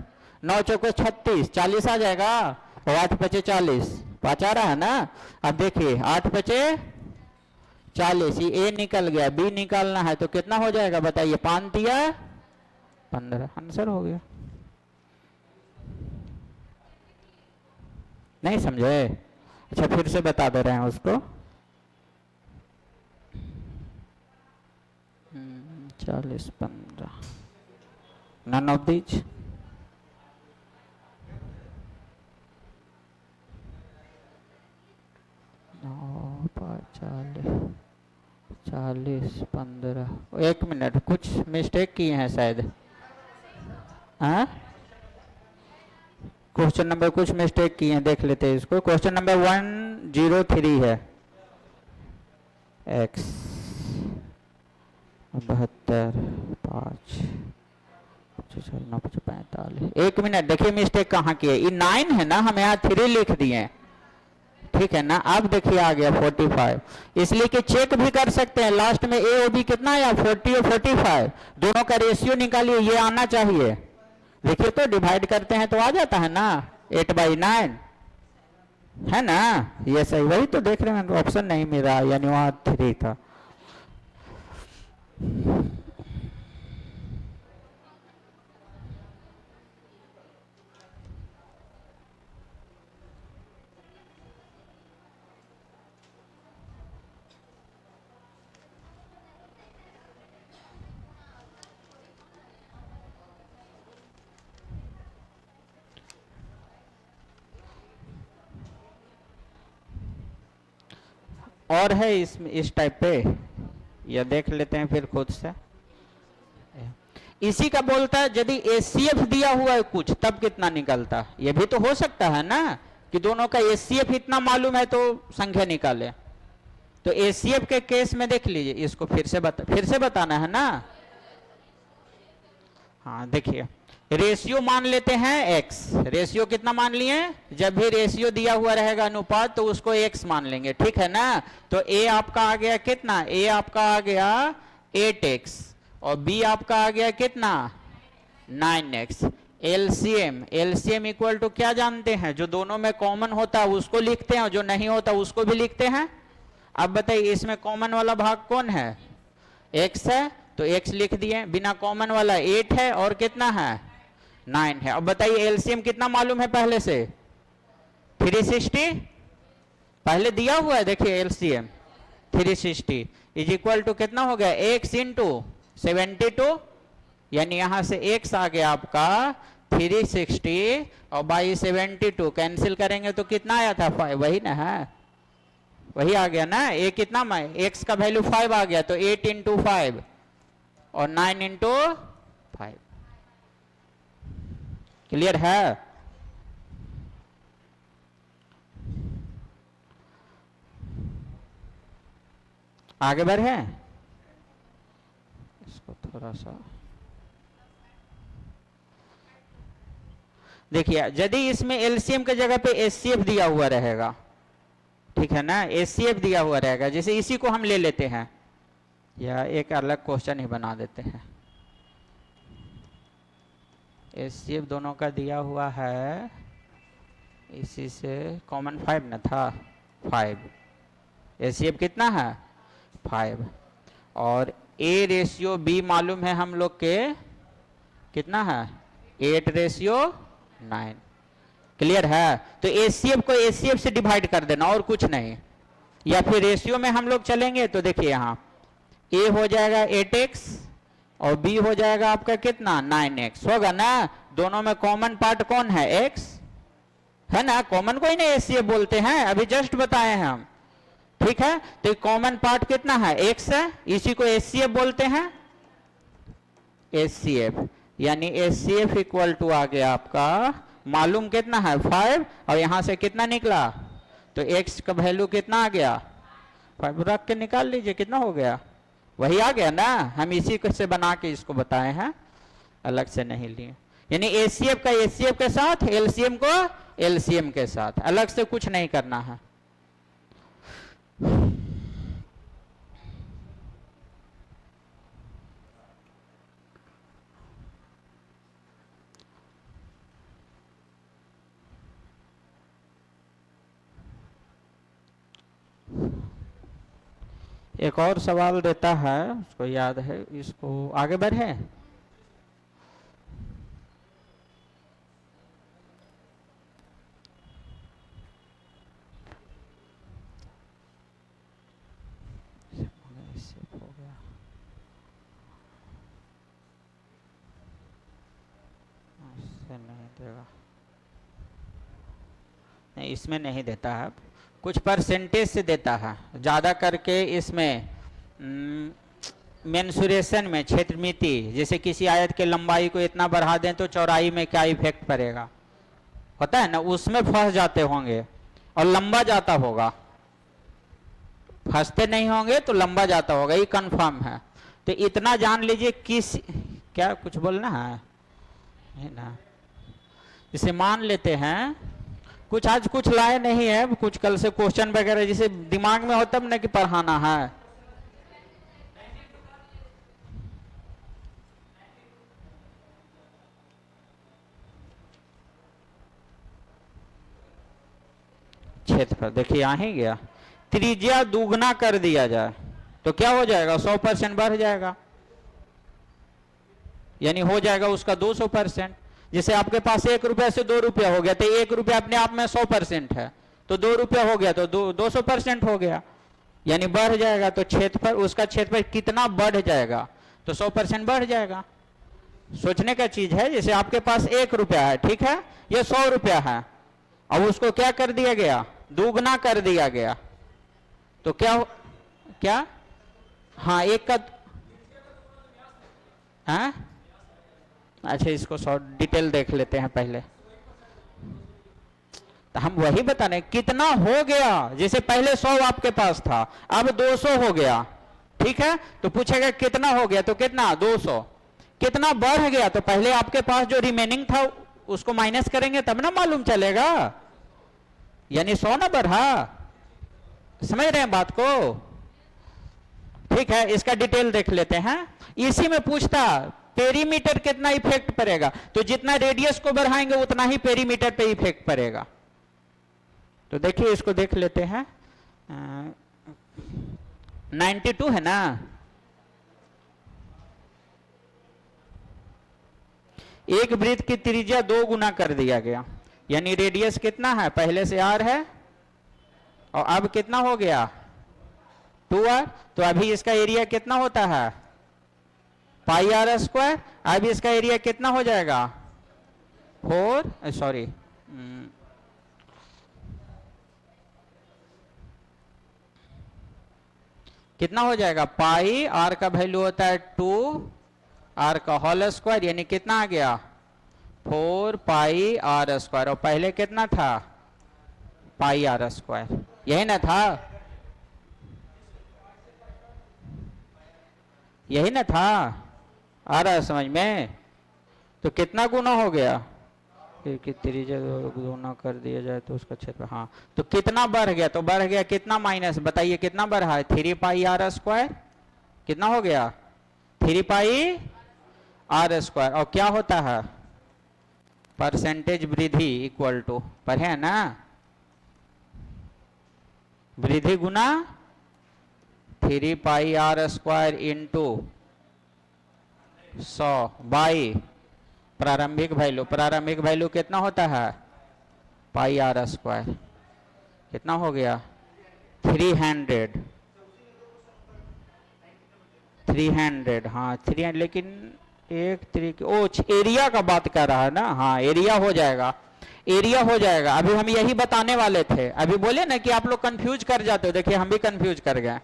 9 चौको 36, 40 आ जाएगा, और 8 पचे 40, 5 आ रहा है ना। अब देखिए 8 पचे 40, ये ए निकल गया, बी निकालना है तो कितना हो जाएगा बताइए, 5 दिया 15, आंसर हो गया। नहीं समझे, अच्छा फिर से बता दे रहे हैं उसको। 40 15, none of these, now 40 15, 1 minute, कुछ मिस्टेक किए हैं शायद। हाँ क्वेश्चन नंबर कुछ मिस्टेक किए हैं, देख लेते हैं इसको। क्वेश्चन नंबर 103 है। x 72 5 45। एक मिनट, देखिए मिस्टेक कहाँ की है। ये 9 है ना, हम यहाँ 3 लिख दिए हैं, ठीक है ना। अब देखिए आ गया 45, इसलिए कि चेक भी कर सकते हैं लास्ट में ए और बी कितना आया, 40 और 45, दोनों का रेशियो निकालिए, ये आना चाहिए। देखिए तो डिवाइड करते हैं तो आ जाता है ना 8/9, है ना, ये सही। वही तो देख रहे हैं, ऑप्शन नहीं मिल रहा, यानी वहां 3 था। और है इस टाइप पे, या देख लेते हैं फिर खुद से। इसी का बोलता है यदि एचसीएफ दिया हुआ है कुछ, तब कितना निकलता। ये भी तो हो सकता है ना कि दोनों का एचसीएफ इतना मालूम है तो संख्या निकाले। तो एचसीएफ के केस में देख लीजिए, इसको फिर से बताना है ना। हाँ देखिए, रेशियो मान लेते हैं x, रेशियो कितना मान लिए, जब भी रेशियो दिया हुआ रहेगा अनुपात तो उसको x मान लेंगे, ठीक है ना। तो a आपका आ गया कितना, a आपका आ गया 8x और b आपका आ गया कितना 9x। एलसीएम इक्वल टू क्या जानते हैं, जो दोनों में कॉमन होता है उसको लिखते हैं और जो नहीं होता उसको भी लिखते हैं। अब बताइए इसमें कॉमन वाला भाग कौन है, x है, तो x लिख दिए। बिना कॉमन वाला 8 है और कितना है 9 है। अब बताइए एलसीएम कितना मालूम है पहले से, 360 पहले दिया हुआ है। देखिए एलसीएम 360 इज इक्वल टू कितना हो गया, x इंटू 72, यानी यहां से x आ गया आपका 360 और बाई 72 कैंसिल करेंगे तो कितना आया था 5, वही ना है, वही आ गया ना। a कितना में x का वैल्यू 5 आ गया, तो 8 इंटू 5 और 9 इंटू 5। क्लियर है। आगे बढ़े, इसको थोड़ा सा देखिए। यदि इसमें एलसीएम के जगह पे एचसीएफ दिया हुआ रहेगा, ठीक है ना, एचसीएफ दिया हुआ रहेगा, जैसे इसी को हम ले लेते हैं या एक अलग क्वेश्चन ही बना देते हैं। एचसीएफ दोनों का दिया हुआ है, इसी से कॉमन 5 ना था, 5, एचसीएफ कितना है 5 और ए रेशियो बी मालूम है हम लोग के कितना है 8:9। क्लियर है। तो एचसीएफ को एचसीएफ से डिवाइड कर देना और कुछ नहीं, या फिर रेशियो में हम लोग चलेंगे तो देखिए यहाँ ए हो जाएगा 8x और b हो जाएगा आपका कितना 9x होगा ना। दोनों में कॉमन पार्ट कौन है x, है ना, कॉमन को ही नहीं एचसीएफ बोलते हैं, अभी जस्ट बताए हैं हम, ठीक है। तो कॉमन पार्ट कितना है x है, इसी को एचसीएफ बोलते हैं, एचसीएफ, यानी एचसीएफ इक्वल टू आ गया आपका मालूम कितना है 5 और यहां से कितना निकला, तो x का वैल्यू कितना आ गया 5, रख के निकाल लीजिए कितना हो गया, वही आ गया ना। हम इसी से बना के इसको बताए हैं, अलग से नहीं लिए। यानी एचसीएफ का एचसीएफ के साथ, एलसीएम को एलसीएम के साथ, अलग से कुछ नहीं करना है। एक और सवाल देता है, उसको याद है, इसको आगे बढ़े। नहीं, इसमें नहीं देता है, कुछ परसेंटेज से देता है ज़्यादा करके। इसमें मेंसुरेशन में क्षेत्रमिति, जैसे किसी आयत के लंबाई को इतना बढ़ा दें तो चौड़ाई में क्या इफेक्ट पड़ेगा, होता है ना, उसमें फंस जाते होंगे और लंबा जाता होगा, फंसते नहीं होंगे तो लंबा जाता होगा, ये कंफर्म है। तो इतना जान लीजिए किस, क्या कुछ बोलना है ना, इसे मान लेते हैं कुछ आज कुछ लाए नहीं है, कुछ कल से क्वेश्चन वगैरह जिसे दिमाग में हो तब ना कि पढ़ाना है। क्षेत्रफल देखिए आ ही गया, त्रिज्या दुगना कर दिया जाए तो क्या हो जाएगा, 100% बढ़ जाएगा, यानी हो जाएगा उसका 200%। जैसे आपके पास 1 रुपया से 2 रुपया हो गया, तो 1 रुपया अपने आप में 100% है, तो 2 रुपया हो गया तो 200% हो गया, यानी बढ़ जाएगा। तो क्षेत्रफल, उसका क्षेत्रफल कितना बढ़ जाएगा, तो 100% बढ़ जाएगा। सोचने का चीज है, जैसे आपके पास 1 रुपया है, ठीक है, ये 100 रुपया है, अब उसको क्या कर दिया गया, दुगना कर दिया गया, तो क्या हाँ एक का, हाँ अच्छा इसको शॉर्ट डिटेल देख लेते हैं पहले, तो हम वही बता रहे कितना हो गया। जैसे पहले 100 आपके पास था, अब 200 हो गया, ठीक है, तो पूछेगा कितना हो गया, तो कितना 200, कितना बढ़ गया, तो पहले आपके पास जो रिमेनिंग था उसको माइनस करेंगे तब ना मालूम चलेगा, यानी 100 ना बढ़ा, समझ रहे हैं बात को, ठीक है। इसका डिटेल देख लेते हैं, इसी में पूछता पेरीमीटर कितना इफेक्ट पड़ेगा, तो जितना रेडियस को बढ़ाएंगे उतना ही पेरीमीटर पे इफेक्ट पड़ेगा। तो देखिए इसको देख लेते हैं, 92 है ना, एक वृत्त की त्रिज्या 2 गुना कर दिया गया, यानी रेडियस कितना है, पहले से r है और अब कितना हो गया 2r, तो अभी इसका एरिया कितना होता है पाई आर स्क्वायर, अब इसका एरिया कितना हो जाएगा 4 सॉरी कितना हो जाएगा, पाई आर का वैल्यू होता है 2 आर का होल स्क्वायर, यानी कितना आ गया 4 पाई आर स्क्वायर, और पहले कितना था पाई आर स्क्वायर, यही ना था, यही ना था, आ रहा है समझ में। तो कितना गुना हो गया, त्रिज्या गुना कर दिया जाए तो उसका क्षेत्र, हाँ तो कितना बढ़ गया, तो बढ़ गया कितना माइनस, बताइए कितना बढ़ा है 3 पाई आर स्क्वायर, कितना हो गया 3 पाई आर स्क्वायर, और क्या होता है परसेंटेज वृद्धि इक्वल टू, पढ़े ना, वृद्धि गुना 3 पाई आर स्क्वायर इंटू 100 बाई प्रारंभिक वैल्यू, प्रारंभिक वैल्यू कितना होता है पाई आर स्क्वायर, कितना हो गया 300, हाँ 300, लेकिन एक तरीके ओ एरिया का बात कर रहा है ना, हाँ एरिया हो जाएगा, एरिया हो जाएगा। अभी हम यही बताने वाले थे, अभी बोले ना कि आप लोग कंफ्यूज कर जाते हो, देखिए हम भी कंफ्यूज कर गए।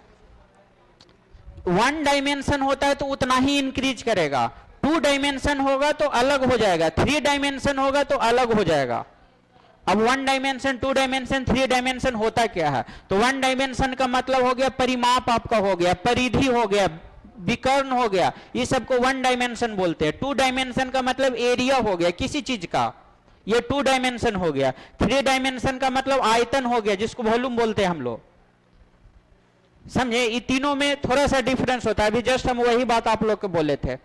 1 डायमेंशन होता है तो उतना ही इंक्रीज करेगा, 2 डायमेंशन होगा तो अलग हो जाएगा, 3 डायमेंशन होगा तो अलग हो जाएगा। अब 1 डायमेंशन 2 डायमेंशन 3 डायमेंशन होता क्या है, तो 1 डायमेंशन का मतलब हो गया परिमाप आपका हो गया, परिधि हो गया, विकर्ण हो गया, ये सबको 1 डायमेंशन बोलते हैं। 2 डायमेंशन का मतलब एरिया हो गया किसी चीज का, ये 2 डायमेंशन हो गया। 3 डायमेंशन का मतलब आयतन हो गया, जिसको वॉल्यूम बोलते हैं हम लोग, समझे। ये तीनों में थोड़ा सा डिफरेंस होता है, अभी जस्ट हम वही बात आप लोग को बोले थे।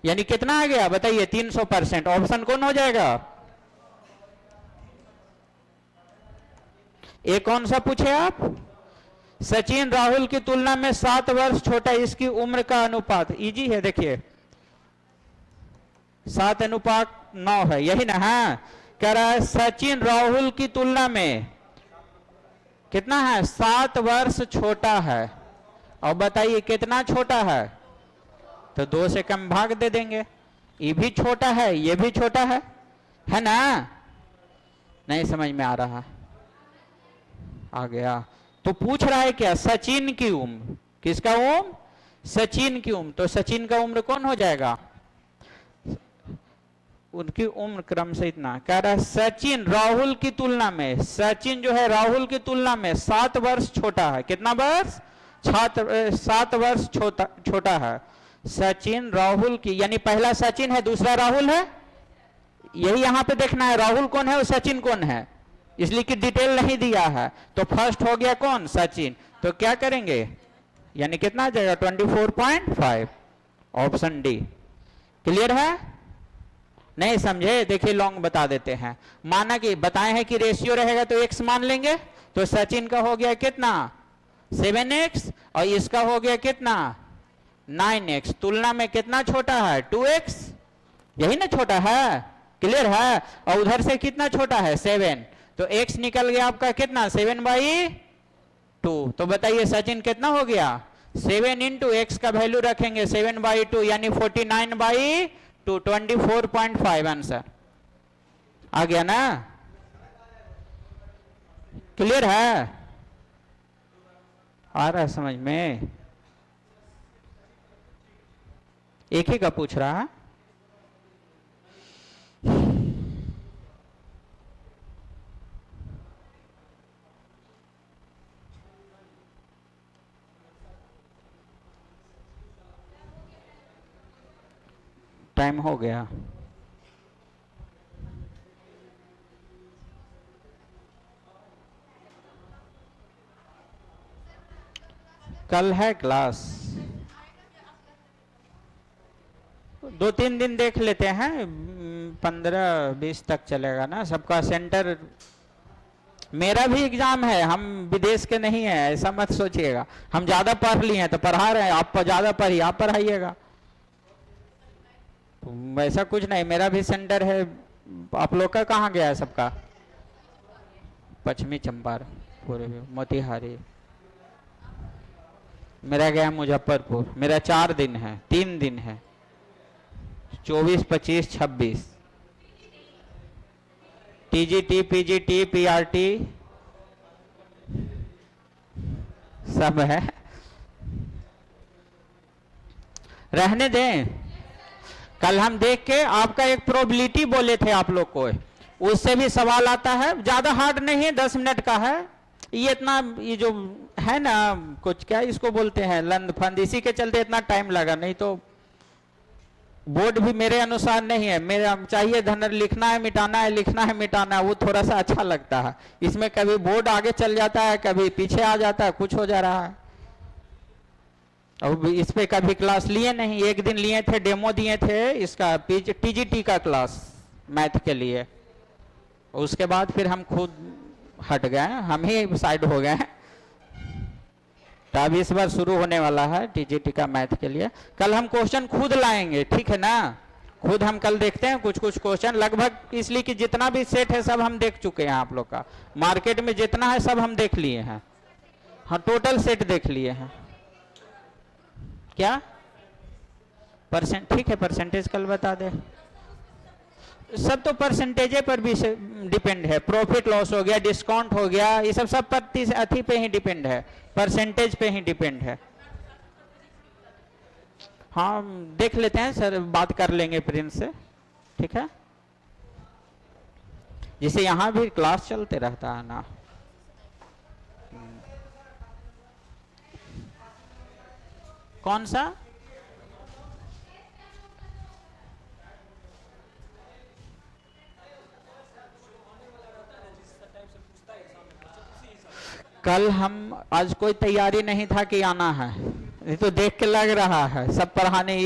यानी कितना आ गया बताइए 300%, ऑप्शन कौन हो जाएगा, एक कौन सा पूछे आप, सचिन राहुल की तुलना में 7 वर्ष छोटा, इसकी उम्र का अनुपात, इजी है देखिए 7:9 है, यही ना, हाँ कह रहा है सचिन राहुल की तुलना में कितना है 7 वर्ष छोटा है, और बताइए कितना छोटा है, तो 2 से कम भाग दे देंगे, ये भी छोटा है ये भी छोटा है ना, नहीं समझ में आ रहा, आ गया। तो पूछ रहा है क्या, सचिन की उम्र, किसका उम्र, सचिन की उम्र, तो सचिन का उम्र कौन हो जाएगा उनकी उम्र क्रम से इतना कह रहा है। सचिन राहुल की तुलना में, सचिन जो है राहुल की तुलना में 7 वर्ष छोटा है। कितना वर्ष? 7 वर्ष छोटा है। सचिन राहुल की, यानी पहला सचिन है दूसरा राहुल है, यही यहां पे देखना है राहुल कौन है और सचिन कौन है, इसलिए कि डिटेल नहीं दिया है। तो फर्स्ट हो गया कौन? सचिन। तो क्या करेंगे, यानी कितना आ जाएगा 24.5, ऑप्शन डी। क्लियर है? नहीं समझे? देखिए लॉन्ग बता देते हैं। माना कि बताए हैं कि रेशियो रहेगा तो x मान लेंगे, तो सचिन का हो गया कितना 7x और इसका हो गया कितना 9x। तुलना में कितना छोटा है 2x, यही ना छोटा है। क्लियर है? और उधर से कितना छोटा है 7, तो x निकल गया आपका कितना 7/2। तो बताइए सचिन कितना हो गया 7 इंटू एक्स का वैल्यू रखेंगे 7/2 यानी 49/2, 24.5 आंसर आ गया ना। क्लियर है? आ रहा है समझ में? एक ही का पूछ रहा है। टाइम हो गया। कल है क्लास, 2-3 दिन देख लेते हैं, 15-20 तक चलेगा ना सबका सेंटर। मेरा भी एग्जाम है, हम विदेश के नहीं है, ऐसा मत सोचिएगा। हम ज्यादा पढ़ लिए हैं तो पढ़ा रहे हैं, आप ज्यादा पढ़िए, आप पढ़ाइएगा। वैसा कुछ नहीं, मेरा भी सेंटर है। आप लोग का कहाँ गया है सबका? पश्चिमी चंपारण, पूर्वी मोतिहारी। मेरा गया मुजफ्फरपुर। मेरा 4 दिन है, 3 दिन है, 24, 25, 26। टीजीटी, पीजीटी, पीआरटी सब है। रहने दें। कल हम देख के आपका एक प्रोबेबिलिटी बोले थे आप लोग को, उससे भी सवाल आता है। ज्यादा हार्ड नहीं है, 10 मिनट का है ये। इतना ये जो है ना कुछ क्या इसको बोलते हैं लंद फंद, इसी के चलते इतना टाइम लगा। नहीं तो बोर्ड भी मेरे अनुसार नहीं है। मेरा चाहिए धनर लिखना है मिटाना है, लिखना है मिटाना है, वो थोड़ा सा अच्छा लगता है। इसमें कभी बोर्ड आगे चल जाता है, कभी पीछे आ जाता है, कुछ हो जा रहा है। अब इस पे कभी क्लास लिए नहीं, एक दिन लिए थे, डेमो दिए थे इसका टीजीटी का क्लास मैथ के लिए। उसके बाद फिर हम खुद हट गए, हम ही साइड हो गए। तो अब इस बार शुरू होने वाला है टीजीटी का मैथ के लिए। कल हम क्वेश्चन खुद लाएंगे, ठीक है ना? खुद हम कल देखते हैं कुछ कुछ क्वेश्चन, लगभग, इसलिए कि जितना भी सेट है सब हम देख चुके हैं। आप लोग का मार्केट में जितना है सब हम देख लिए हैं। हाँ टोटल सेट देख लिए हैं। क्या परसेंट? ठीक है परसेंटेज कल बता दे। सब तो परसेंटेज पर भी डिपेंड है। प्रॉफिट लॉस हो गया, डिस्काउंट हो गया, ये सब अथी पे ही डिपेंड है, परसेंटेज पे ही डिपेंड है। हाँ देख लेते हैं सर, बात कर लेंगे प्रिंस से, ठीक है? जिसे यहाँ भी क्लास चलते रहता है ना। कौन सा? कल हम, आज कोई तैयारी नहीं था कि आना है, ये तो देख के लग रहा है सब पढ़ाने,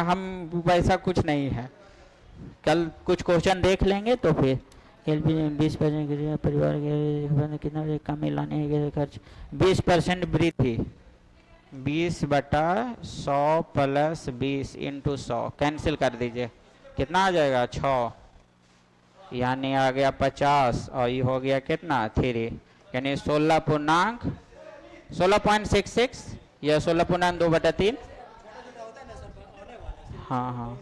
हम वैसा कुछ नहीं है। कल कुछ क्वेश्चन देख लेंगे तो फिर 20% परिवार के कितना कमी लाने के खर्च 20% वृद्धि, 20/100 प्लस 20 इंटू 100 कैंसिल कर दीजिए, कितना आ जाएगा 6, यानी आ गया 50 और ये हो गया कितना 3, यानी 16.66 या 16.2/3। हाँ हाँ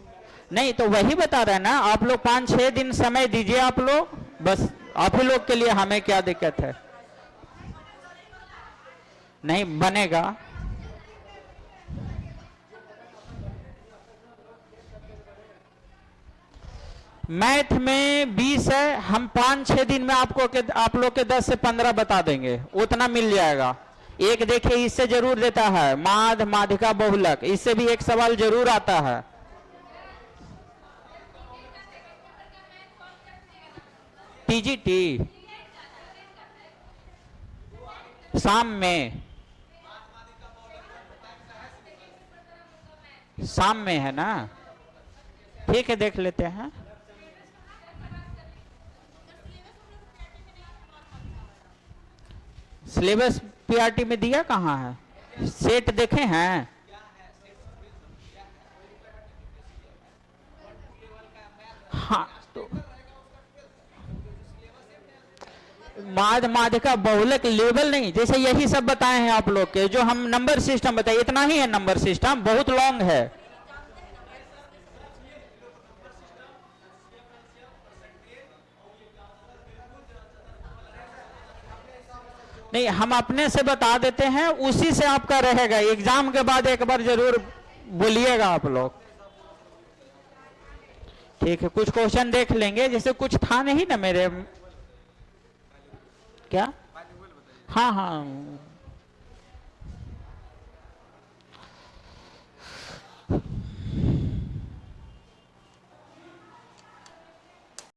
नहीं तो वही बता रहे हैं ना आप लोग। 5-6 दिन समय दीजिए आप लोग, बस आप ही लोग के लिए, हमें क्या दिक्कत है? नहीं बनेगा। मैथ में 20 है, हम 5-6 दिन में आप लोग के 10 से 15 बता देंगे, उतना मिल जाएगा। एक देखिए इससे जरूर देता है, माध माधिका बहुलक, इससे भी एक सवाल जरूर आता है। टीजीटी शाम में है ना, ठीक है देख लेते हैं। सिलेबस पीआरटी में दिया कहाँ है, सेट देखे हैं? हाँ तो माध माधिका बहुलक लेवल नहीं, जैसे यही सब बताए हैं आप लोग के, जो हम नंबर सिस्टम बताए इतना ही है। नंबर सिस्टम बहुत लॉन्ग है। नहीं, हम अपने से बता देते हैं, उसी से आपका रहेगा। एग्जाम के बाद एक बार जरूर बोलिएगा आप लोग, ठीक है। कुछ क्वेश्चन देख लेंगे, जैसे कुछ था नहीं ना मेरे, क्या? हाँ हाँ